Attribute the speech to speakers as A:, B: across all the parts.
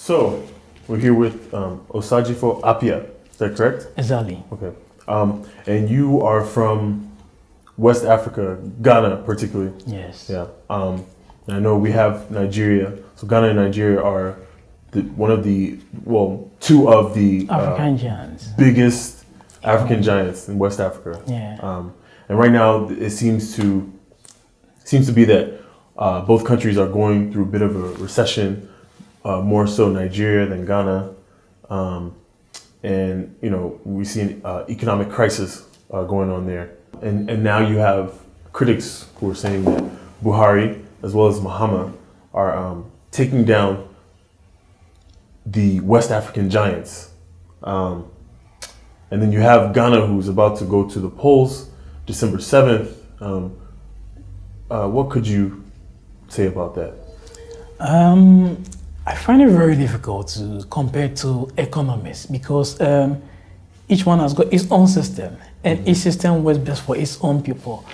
A: So, we're here with Osagyefo Appiah. Is that correct?
B: Exactly.
A: Okay. And you are from West Africa, Ghana particularly.
B: Yes.
A: Yeah. And I know we have Nigeria. So Ghana and Nigeria are two of the
B: African giants.
A: biggest African giants in West Africa.
B: Yeah.
A: And right now it seems to be that both countries are going through a bit of a recession, more so Nigeria than Ghana. And we see an economic crisis going on there. And now you have critics who are saying that Buhari as well as Mahama are taking down the West African giants. And then you have Ghana, who's about to go to the polls December 7th. What could you say about that?
B: I find it very difficult to compare to economies because each one has got its own system and each system works best for its own people.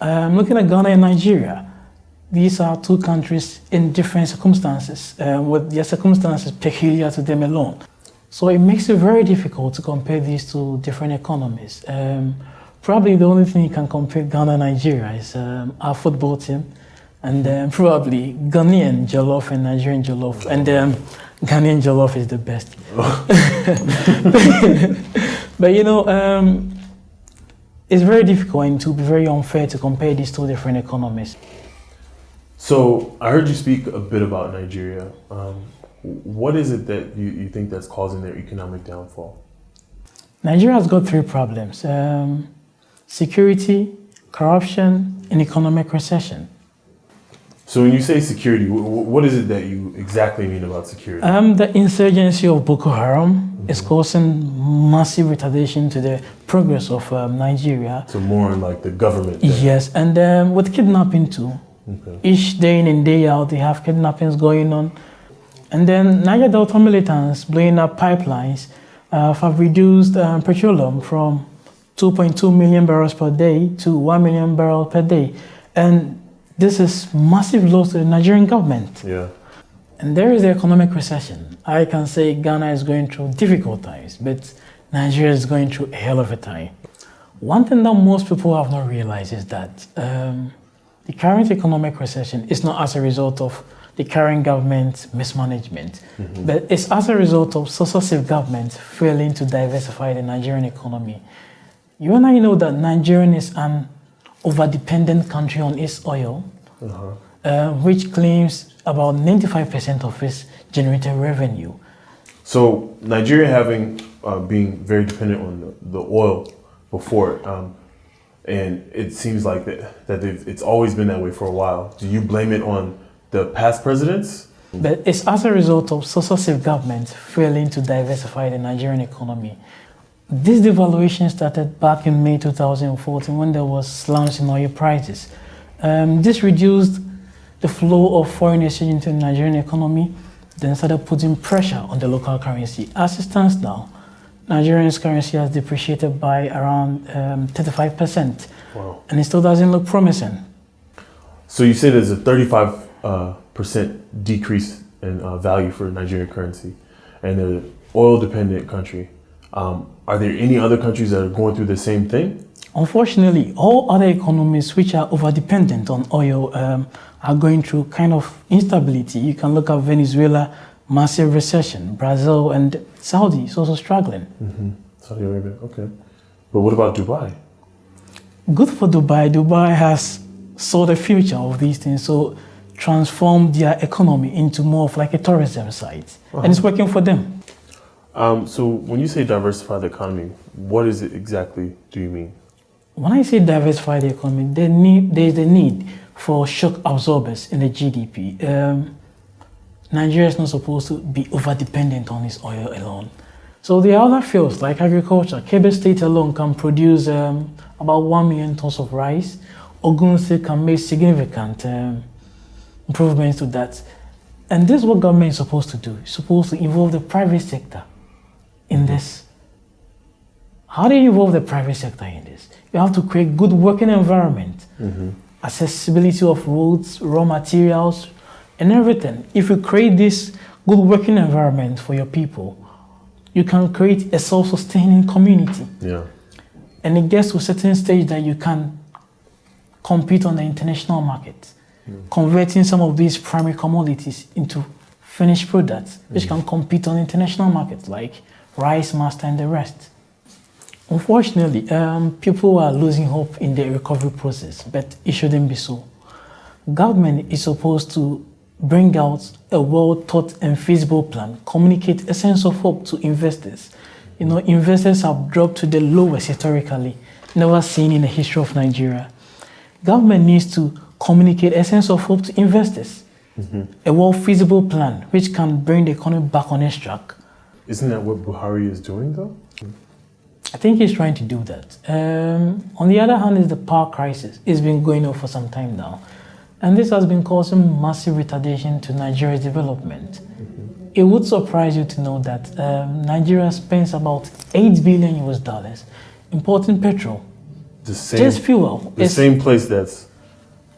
B: Looking at Ghana and Nigeria, these are two countries in different circumstances, with their circumstances peculiar to them alone. So it makes it very difficult to compare these two different economies. Probably the only thing you can compare Ghana and Nigeria is our football team, and probably Ghanaian jollof and Nigerian jollof, and Ghanaian jollof is the best. But it's very difficult and to be very unfair to compare these two different economies.
A: So I heard you speak a bit about Nigeria. What is it that you think that's causing their economic downfall?
B: Nigeria has got three problems: security, corruption, and economic recession.
A: So when you say security, what is it that you exactly mean about security?
B: The insurgency of Boko Haram is causing massive retardation to the progress of Nigeria.
A: So more on like the government then.
B: Yes, and with kidnapping too.
A: Okay.
B: Each day in and day out, they have kidnappings going on. And then Niger Delta militants blowing up pipelines have reduced petroleum from 2.2 million barrels per day to 1 million barrels per day. And this is massive loss to the Nigerian government.
A: Yeah.
B: And there is the economic recession. I can say Ghana is going through difficult times, but Nigeria is going through a hell of a time. One thing that most people have not realized is that the current economic recession is not as a result of the current government's mismanagement, but it's as a result of successive governments failing to diversify the Nigerian economy. You and I know that Nigeria is an over-dependent country on its oil, which claims about 95% of its generated revenue.
A: So Nigeria being very dependent on the oil before, and it seems like that it's always been that way for a while. Do you blame it on the past presidents?
B: But it's as a result of successive governments failing to diversify the Nigerian economy. This devaluation started back in May 2014 when there was slumps in oil prices. This reduced the flow of foreign exchange into the Nigerian economy, then started putting pressure on the local currency. As it stands now, Nigerian's currency has depreciated by around 35%.
A: Wow.
B: And it still doesn't look promising.
A: So you say there's a 35% decrease in value for Nigerian currency, and an oil-dependent country. Are there any other countries that are going through the same thing?
B: Unfortunately, all other economies which are over-dependent on oil are going through kind of instability. You can look at Venezuela, massive recession. Brazil and Saudi is also struggling.
A: Saudi Arabia, okay. But what about Dubai?
B: Good for Dubai. Dubai has saw the future of these things, so transformed their economy into more of like a tourism site. And it's working for them.
A: So when you say diversify the economy, what is it exactly do you mean?
B: When I say diversify the economy, there's the need for shock absorbers in the GDP. Nigeria is not supposed to be over-dependent on its oil alone. So there are other fields like agriculture. Kebbi State alone can produce about 1 million tons of rice. Ogun State can make significant improvements to that. And this is what government is supposed to do. It's supposed to involve the private sector in this. How do you involve the private sector in this? You have to create good working environment, accessibility of roads, raw materials, and everything. If you create this good working environment for your people, you can create a self-sustaining community.
A: Yeah.
B: And it gets to a certain stage that you can compete on the international market, converting some of these primary commodities into finished products, which can compete on international markets like rice, mustard, and the rest. Unfortunately, people are losing hope in the recovery process, but it shouldn't be so. Government is supposed to bring out a well-thought and feasible plan, communicate a sense of hope to investors. You know, investors have dropped to the lowest historically, never seen in the history of Nigeria. Government needs to communicate a sense of hope to investors, a well-feasible plan which can bring the economy back on its track.
A: Isn't that what Buhari is doing, though?
B: I think he's trying to do that. On the other hand is the power crisis. It's been going on for some time now. And this has been causing massive retardation to Nigeria's development. It would surprise you to know that Nigeria spends about $8 billion importing petrol. Just fuel.
A: The same place that's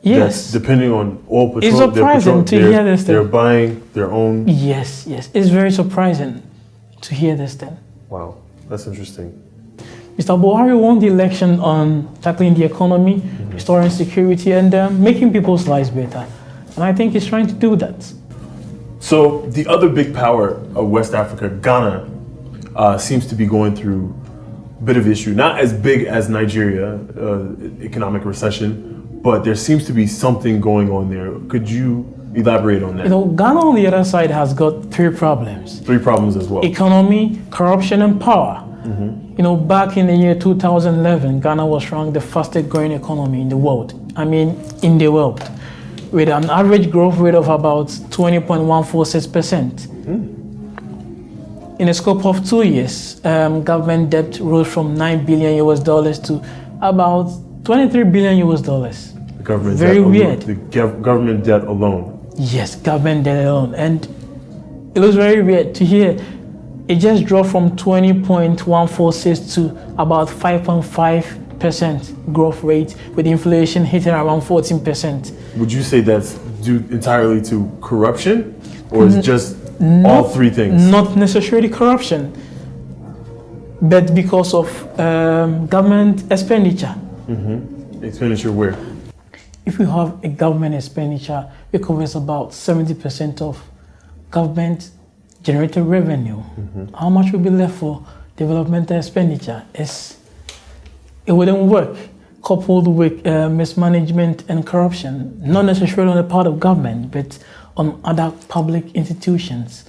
A: depending on oil, petrol.
B: It's surprising to hear this thing.
A: They're buying their own.
B: Yes. It's very surprising to hear this thing.
A: Wow, that's interesting.
B: Mr. Buhari won the election on tackling the economy, restoring security, and making people's lives better. And I think he's trying to do that.
A: So the other big power of West Africa, Ghana, seems to be going through a bit of issue. Not as big as Nigeria, economic recession, but there seems to be something going on there. Could you elaborate on that?
B: You know, Ghana on the other side has got three problems.
A: Three problems as well.
B: Economy, corruption, and power. You know, back in the year 2011, Ghana was ranked the fastest growing economy in the world. With an average growth rate of about 20.146%. In a scope of 2 years, government debt rose from $9 billion to about $23 billion.
A: The government
B: Very
A: debt
B: weird.
A: The government debt alone.
B: Yes, government debt alone. And it was very weird to hear. It just dropped from 20.146 to about 5.5% growth rate, with inflation hitting around 14%.
A: Would you say that's due entirely to corruption, or is just all three things?
B: Not necessarily corruption, but because of government expenditure.
A: Expenditure where?
B: If we have a government expenditure, it covers about 70% of government generated revenue. How much will be left for developmental expenditure? It wouldn't work, coupled with mismanagement and corruption, not necessarily on the part of government, but on other public institutions.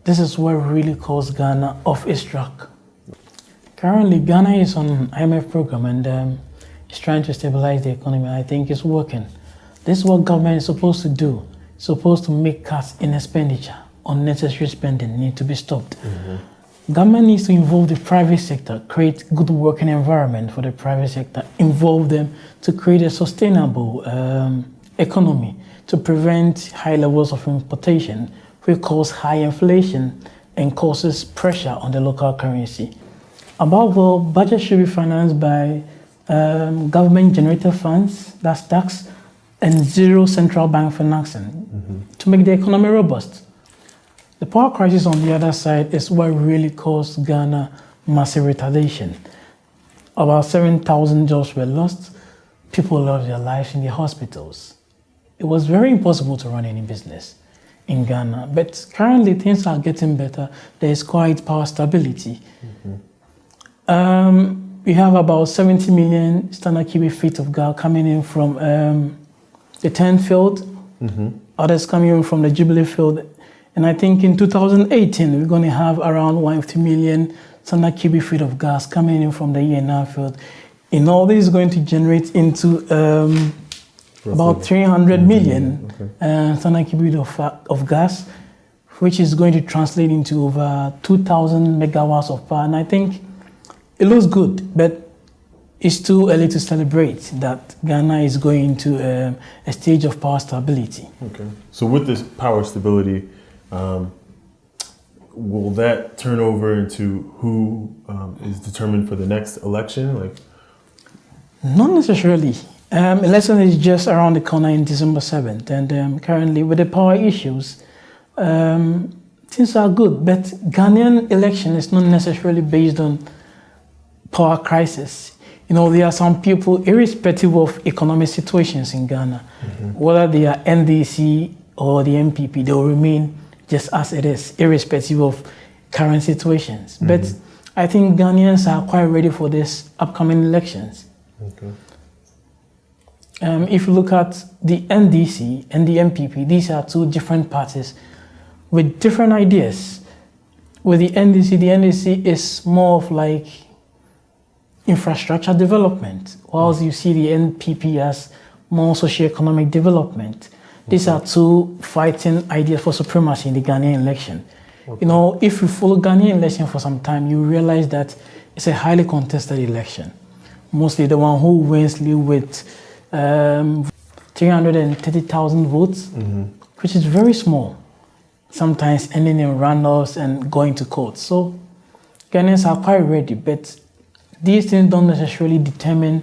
B: This is what really caused Ghana off its track. Currently, Ghana is on an IMF program and it's trying to stabilize the economy. I think it's working. This is what government is supposed to do. It's supposed to make cuts in expenditure. Unnecessary spending need to be stopped. Government needs to involve the private sector, create good working environment for the private sector, involve them to create a sustainable economy to prevent high levels of importation, which cause high inflation and causes pressure on the local currency. Above all, budget should be financed by government-generated funds, that's tax, and zero central bank financing to make the economy robust. The power crisis on the other side is what really caused Ghana massive retardation. About 7,000 jobs were lost. People lost their lives in the hospitals. It was very impossible to run any business in Ghana, but currently things are getting better. There is quite power stability. We have about 70 million standard cubic feet of gas coming in from the 10th field, others coming in from the Jubilee field. And I think in 2018, we're going to have around 150 million standard cubic feet of gas coming in from the ENR field. And all this is going to generate into about 300 million standard cubic of gas, which is going to translate into over 2,000 megawatts of power. And I think it looks good, but it's too early to celebrate that Ghana is going into a stage of power stability.
A: Okay. So with this power stability, will that turn over into who is determined for the next election?
B: Not necessarily. Election is just around the corner in December 7th, and currently with the power issues, things are good, but Ghanaian election is not necessarily based on power crisis. You know, there are some people, irrespective of economic situations in Ghana, whether they are NDC or the MPP, they will remain just as it is, irrespective of current situations. But I think Ghanaians are quite ready for this upcoming elections.
A: Okay.
B: If you look at the NDC and the MPP, these are two different parties with different ideas. With the NDC is more of like infrastructure development, whilst you see the NPP as more socio-economic development. These are two fighting ideas for supremacy in the Ghanaian election. Okay. You know, if you follow Ghanaian election for some time, you realize that it's a highly contested election. Mostly the one who wins lead with 330,000 votes, which is very small, sometimes ending in runoffs and going to court. So Ghanaians are quite ready, but these things don't necessarily determine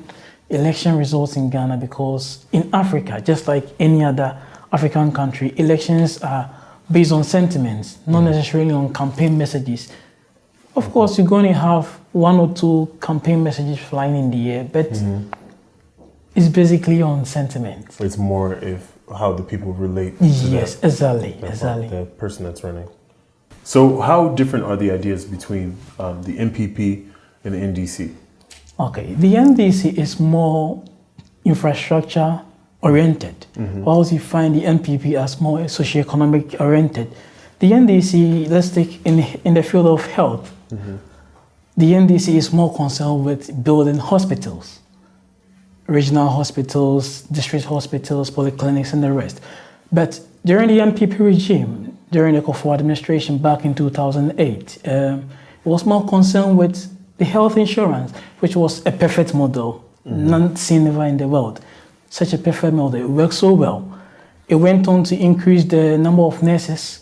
B: election results in Ghana, because in Africa, just like any other African country, elections are based on sentiments, not necessarily on campaign messages. Of course, you're going to have one or two campaign messages flying in the air, but it's basically on sentiment.
A: It's more how the people relate to
B: exactly.
A: the person that's running. So how different are the ideas between the MPP and the NDC?
B: Okay, the NDC is more infrastructure oriented, whilst you find the MPP as more socioeconomic oriented. The NDC, let's take in the field of health, the NDC is more concerned with building hospitals, regional hospitals, district hospitals, polyclinics, and the rest. But during the MPP regime, during the Kufuor administration back in 2008, it was more concerned with the health insurance, which was a perfect model, none seen ever in the world. Such a perfect model, it worked so well. It went on to increase the number of nurses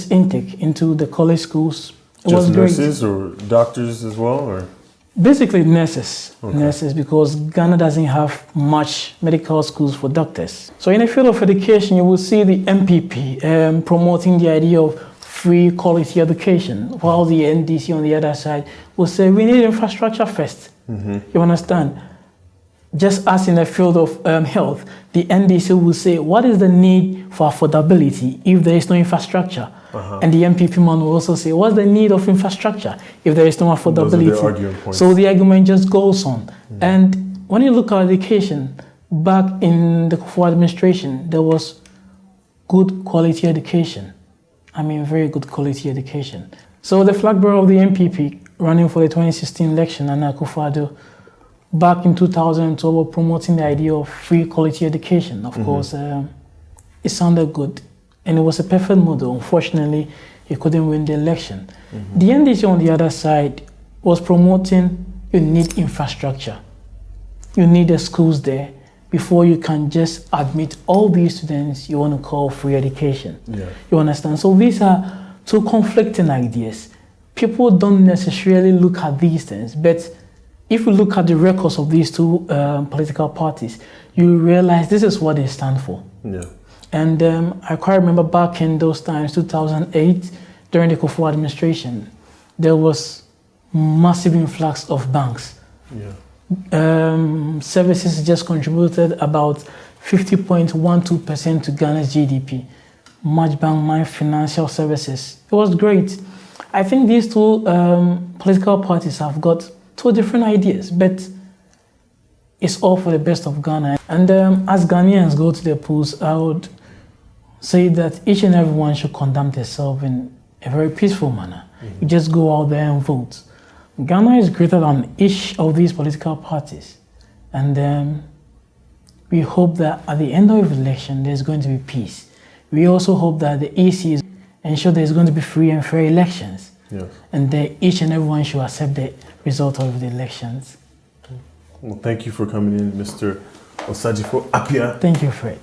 B: intake into the college schools. It
A: Just
B: was
A: nurses
B: great.
A: or doctors as well, or?
B: Basically nurses, because Ghana doesn't have much medical schools for doctors. So in the field of education, you will see the MPP promoting the idea of free quality education, while the NDC on the other side will say we need infrastructure first. You understand? Just as in the field of health, the NDC will say what is the need for affordability if there is no infrastructure? And the MPP man will also say what's the need of infrastructure if there is no affordability?
A: Those are their arguing points.
B: So the argument just goes on. And when you look at education, back in the Kufuor administration, there was good quality education. I mean, very good quality education. So the flag bearer of the MPP running for the 2016 election, Nana Akufo-Addo, back in 2012, were promoting the idea of free quality education. Of course, it sounded good, and it was a perfect model. Unfortunately, he couldn't win the election. The NDC on the other side was promoting you need infrastructure. You need the schools there before you can just admit all these students you want to call free education. You understand? So these are two conflicting ideas. People don't necessarily look at these things, but if you look at the records of these two political parties, you realize this is what they stand for. And I quite remember back in those times, 2008, during the Kufuor administration, there was massive influx of banks. Services just contributed about 50.12% to Ghana's GDP. Much bank, my financial services. It was great. I think these two political parties have got two different ideas, but it's all for the best of Ghana. And as Ghanaians go to the polls, I would say that each and everyone should conduct themselves in a very peaceful manner. You just go out there and vote. Ghana is greater than each of these political parties. And we hope that at the end of the election, there's going to be peace. We also hope that the EC is ensure there's going to be free and fair elections. And that each and everyone should accept the result of the elections.
A: Well, thank you for coming in, Mr. Osagyefo Appiah.
B: Thank you, Fred.